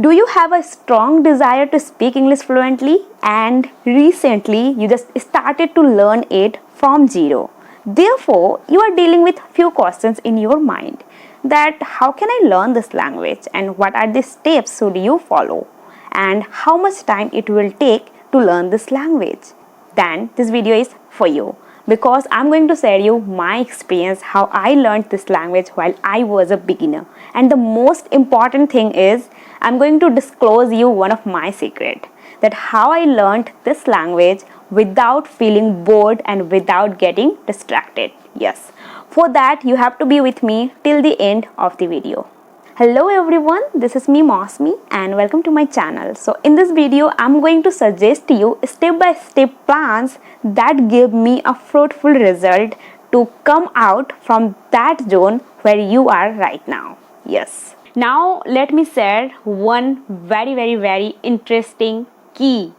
Do you have a strong desire to speak English fluently and recently you just started to learn it from zero? Therefore, you are dealing with few questions in your mind that how can I learn this language and what are the steps should you follow and how much time it will take to learn this language? Then this video is for you because I'm going to share you my experience how I learned this language while I was a beginner. And the most important thing is I'm going to disclose you one of my secret that how I learned this language without feeling bored and without getting distracted. Yes, for that you have to be with me till the end of the video. Hello everyone, this is me Mosmi and welcome to my channel. So in this video I'm going to suggest to you step-by-step plans that give me a fruitful result to come out from that zone where you are right now. Yes. Now let me share one very interesting key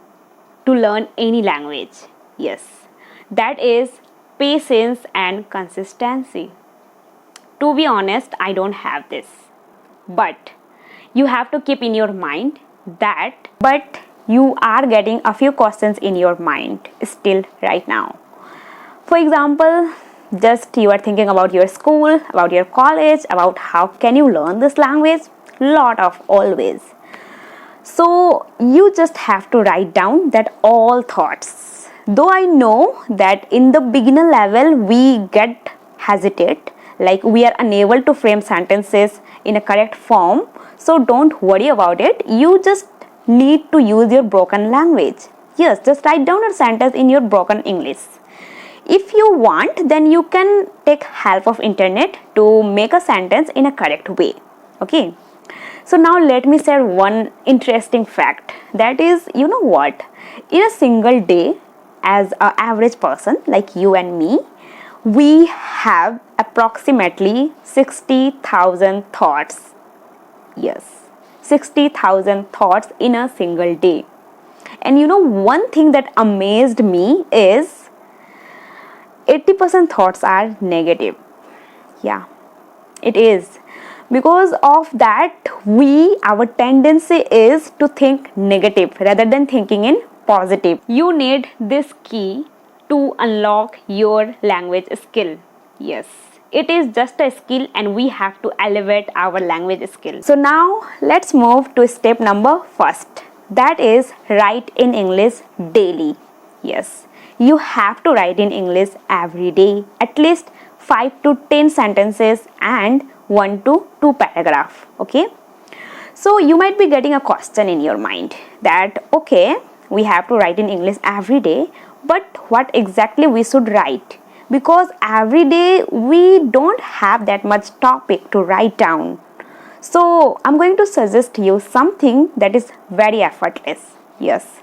to learn any language. Yes, that is patience and consistency. To be honest, I don't have this. But you have to keep in your mind that you are getting a few questions in your mind still right now. For example, just you are thinking about your school, about your college, about how can you learn this language? Lot of always. So you just have to write down that all thoughts. Though I know that in the beginner level we get hesitate, like we are unable to frame sentences in a correct form, so don't worry about it. You just need to use your broken language. Yes, just write down a sentence in your broken English. If you want, then you can take help of internet to make a sentence in a correct way. Okay, so now let me share one interesting fact, that is, you know what, in a single day, as an average person like you and me, we have approximately 60,000 thoughts. Yes, 60,000 thoughts in a single day. And you know, one thing that amazed me is 80% thoughts are negative. Yeah, it is. Because of that, our tendency is to think negative rather than thinking in positive. You need this key to unlock your language skill. Yes, it is just a skill and we have to elevate our language skill. So now let's move to step number first, that is write in English daily. Yes, you have to write in English every day, at least 5 to 10 sentences and 1 to 2 paragraphs. Okay, so you might be getting a question in your mind that okay, we have to write in English every day, but what exactly we should write? Because every day we don't have that much topic to write down. So I'm going to suggest you something that is very effortless. Yes.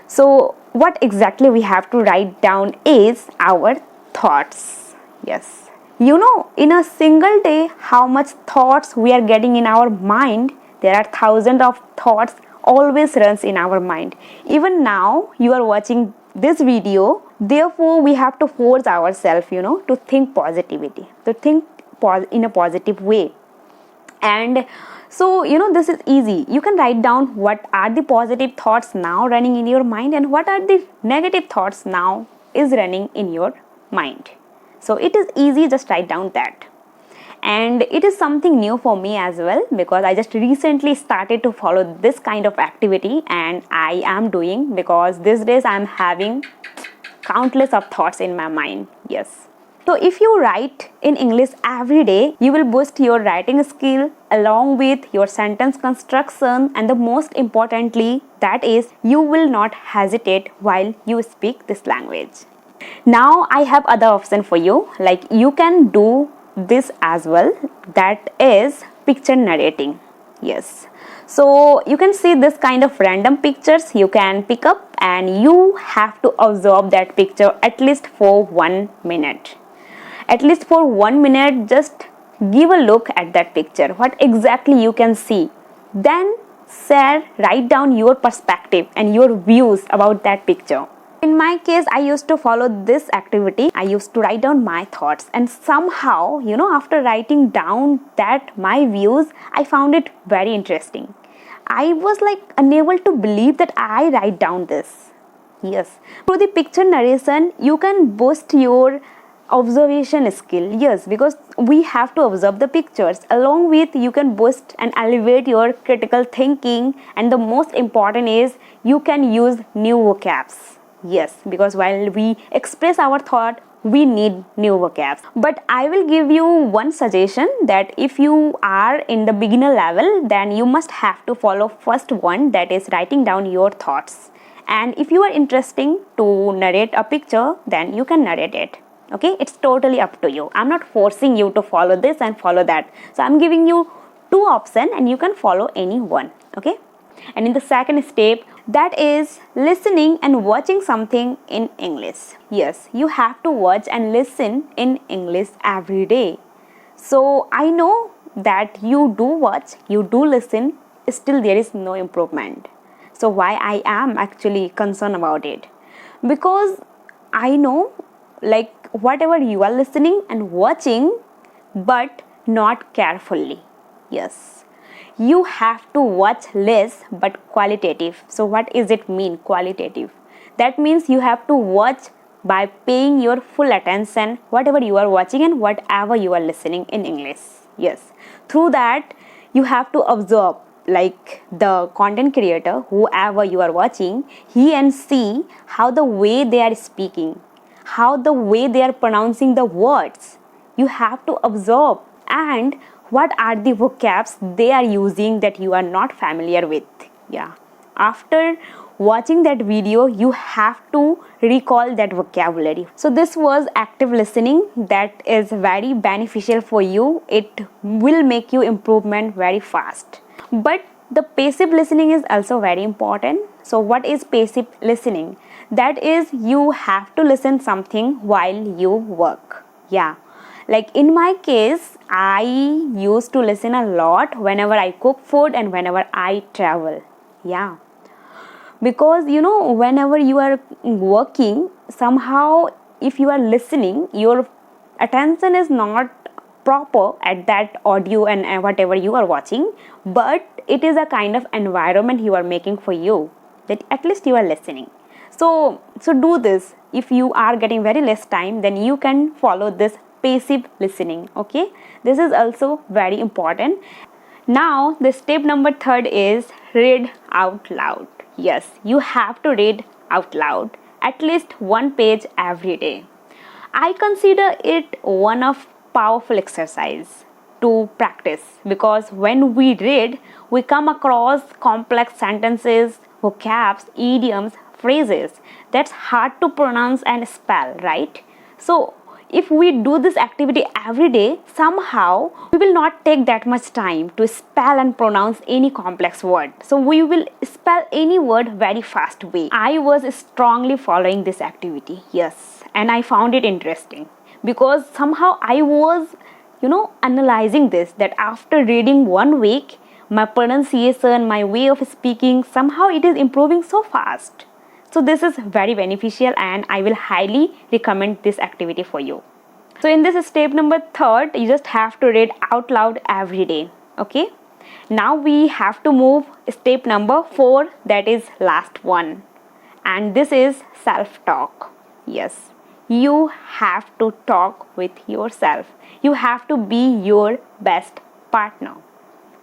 So what exactly we have to write down is our thoughts. Yes. You know, in a single day, how much thoughts we are getting in our mind. There are thousands of thoughts always runs in our mind. Even now you are watching this video, therefore we have to force ourselves, to think positivity, to think in a positive way. And so, this is easy. You can write down what are the positive thoughts now running in your mind and what are the negative thoughts now is running in your mind. So it is easy, just write down that. And it is something new for me as well because I just recently started to follow this kind of activity and I am doing because these days I am having countless of thoughts in my mind. Yes. So if you write in English every day, you will boost your writing skill along with your sentence construction, and the most importantly, that is you will not hesitate while you speak this language. Now I have other option for you, like you can do this as well, that is picture narrating. Yes, so you can see this kind of random pictures you can pick up and you have to absorb that picture at least for 1 minute. At least for 1 minute, just give a look at that picture, what exactly you can see. Then write down your perspective and your views about that picture. In my case, I used to follow this activity. I used to write down my thoughts, and somehow, after writing down that my views, I found it very interesting. I was like unable to believe that I write down this. Yes, through the picture narration, you can boost your observation skill. Yes, because we have to observe the pictures. Along with, you can boost and elevate your critical thinking, and the most important is you can use new vocabs. Yes, because while we express our thought, we need new vocabs. But I will give you one suggestion, that if you are in the beginner level, then you must have to follow first one, that is writing down your thoughts. And if you are interested to narrate a picture, then you can narrate it. Okay, it's totally up to you. I'm not forcing you to follow this and follow that. So I'm giving you two options and you can follow any one. Okay, and in the second step, that is listening and watching something in English. Yes, you have to watch and listen in English every day. So I know that you do watch, you do listen, still there is no improvement. So why I am actually concerned about it? Because I know, like, whatever you are listening and watching, but not carefully. Yes, you have to watch less but qualitative. So what is it mean, qualitative? That means you have to watch by paying your full attention whatever you are watching and whatever you are listening in English. Yes, through that you have to observe, like, the content creator, whoever you are watching, he and see how the way they are speaking, how the way they are pronouncing the words. You have to observe, and what are the vocabs they are using that you are not familiar with. Yeah, after watching that video, you have to recall that vocabulary. So this was active listening, that is very beneficial for you. It will make you improvement very fast. But the passive listening is also very important. So what is passive listening? That is, you have to listen something while you work. Yeah, like in my case, I used to listen a lot whenever I cook food and whenever I travel. Yeah, because whenever you are working, somehow if you are listening, your attention is not proper at that audio and whatever you are watching, but it is a kind of environment you are making for you, that at least you are listening. So do this. If you are getting very less time, then you can follow this passive listening. Okay, this is also very important. Now the step number third is read out loud. Yes, you have to read out loud at least one page every day. I consider it one of powerful exercise to practice, because when we read, we come across complex sentences, vocabs, idioms, phrases that's hard to pronounce and spell, right? So if we do this activity every day, somehow we will not take that much time to spell and pronounce any complex word. So we will spell any word very fast way. I was strongly following this activity, yes, and I found it interesting, because somehow I was analyzing this, that after reading 1 week, my pronunciation, my way of speaking, somehow it is improving so fast. So this is very beneficial and I will highly recommend this activity for you. So in this step number third, you just have to read out loud every day. Okay, now we have to move step number 4, that is last one, and this is self-talk. Yes, you have to talk with yourself. You have to be your best partner.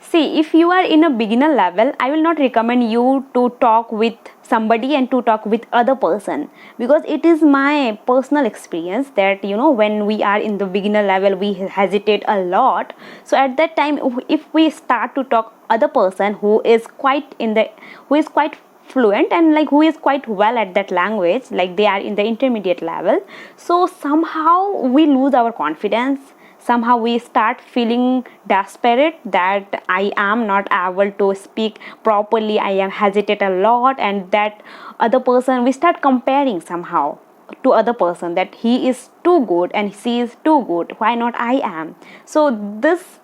See, if you are in a beginner level, I will not recommend you to talk with somebody and to talk with other person, because it is my personal experience that when we are in the beginner level, we hesitate a lot. So at that time, if we start to talk other person who is quite fluent and like who is quite well at that language, like they are in the intermediate level, so somehow we lose our confidence. Somehow we start feeling desperate that I am not able to speak properly, I am hesitate a lot, and that other person, we start comparing somehow to other person, that he is too good and she is too good, why not I am. So this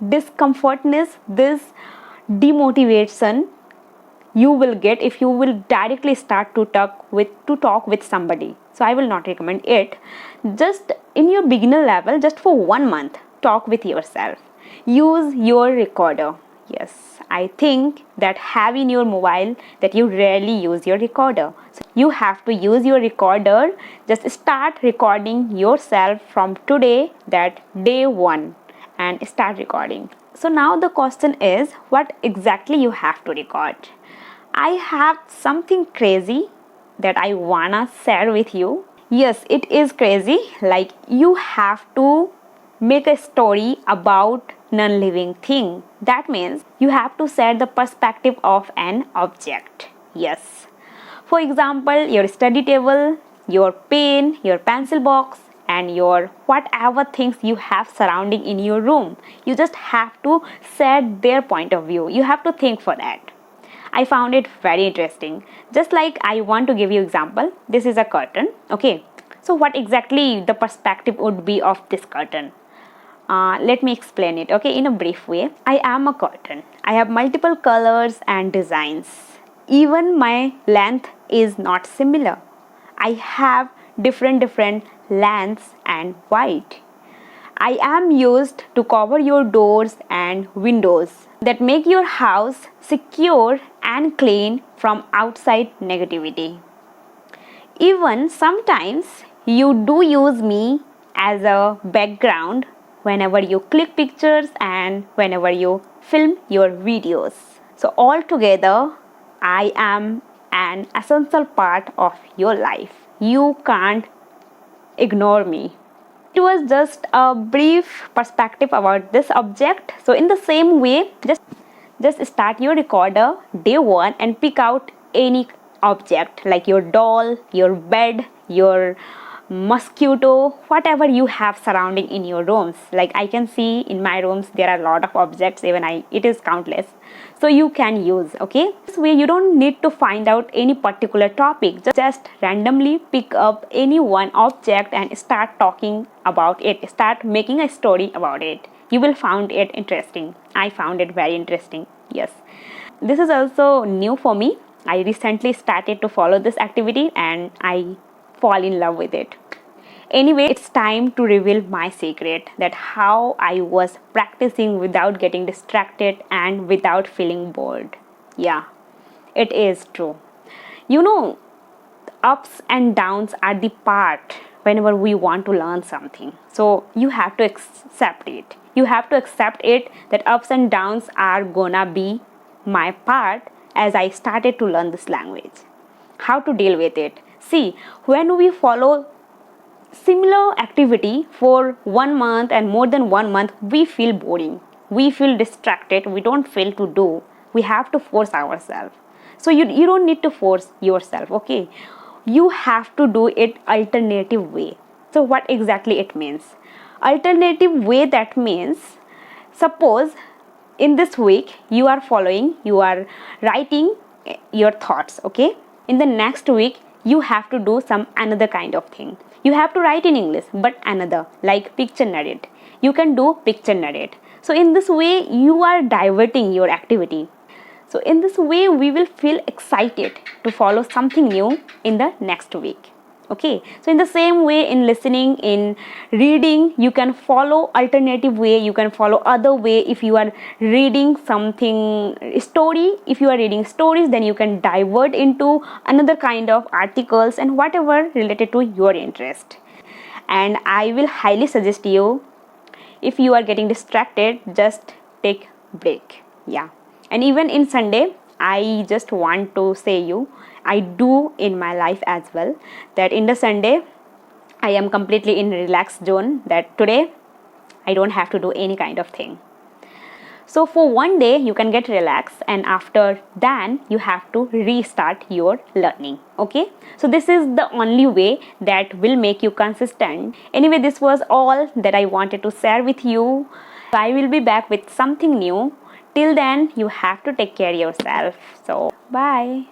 discomfortness, this demotivation you will get if you will directly start to talk with somebody. So I will not recommend it. Just in your beginner level, just for 1 month, talk with yourself. Use your recorder. Yes, I think that have in your mobile that you rarely use your recorder. So you have to use your recorder. Just start recording yourself from today, that day 1, and start recording. So now the question is, what exactly you have to record? I have something crazy that I wanna share with you. Yes, it is crazy. Like, you have to make a story about non-living thing. That means you have to set the perspective of an object. Yes. For example, your study table, your pen, your pencil box, and your whatever things you have surrounding in your room. You just have to set their point of view. You have to think for that. I found it very interesting. Just like I want to give you example. This is a curtain. Okay. So what exactly the perspective would be of this curtain? Let me explain it, okay, in a brief way. I am a curtain. I have multiple colors and designs. Even my length is not similar. I have different lengths and height. I am used to cover your doors and windows that make your house secure and clean from outside negativity. Even sometimes you do use me as a background whenever you click pictures and whenever you film your videos. So altogether, I am an essential part of your life. You can't ignore me. It was just a brief perspective about this object. So in the same way, just start your recorder day 1 and pick out any object like your doll, your bed, your mosquito, whatever you have surrounding in your rooms. Like I can see in my rooms there are a lot of objects, it is countless. So you can use, okay? This way you don't need to find out any particular topic. Just randomly pick up any one object and start talking about it. Start making a story about it. You will find it interesting. I found it very interesting. Yes. This is also new for me. I recently started to follow this activity and I fall in love with it. Anyway, it's time to reveal my secret, that how I was practicing without getting distracted and without feeling bored. Yeah, it is true. You know, ups and downs are the part whenever we want to learn something. So you have to accept it. You have to accept it that ups and downs are gonna be my part as I started to learn this language. How to deal with it? See, when we follow similar activity for 1 month and more than 1 month, we feel boring. We feel distracted. We don't feel to do. We have to force ourselves. So you don't need to force yourself, okay? You have to do it alternative way. So what exactly it means? Alternative way, that means, suppose in this week you are writing your thoughts, okay? In the next week you have to do some another kind of thing. You have to write in English, but another, like picture narrate. You can do picture narrate. So in this way you are diverting your activity. So in this way we will feel excited to follow something new in the next week. Okay, so in the same way, in listening, in reading, you can follow alternative way, you can follow other way. If you are reading something story, if you are reading stories, then you can divert into another kind of articles and whatever related to your interest. And I will highly suggest you, if you are getting distracted, just take break. Yeah. And even in Sunday, I just want to say you, I do in my life as well, that in the Sunday I am completely in relaxed zone, that today I don't have to do any kind of thing. So for one day you can get relaxed, and after then you have to restart your learning. Okay, so this is the only way that will make you consistent. Anyway, this was all that I wanted to share with you. I will be back with something new. Till then, you have to take care of yourself. So bye.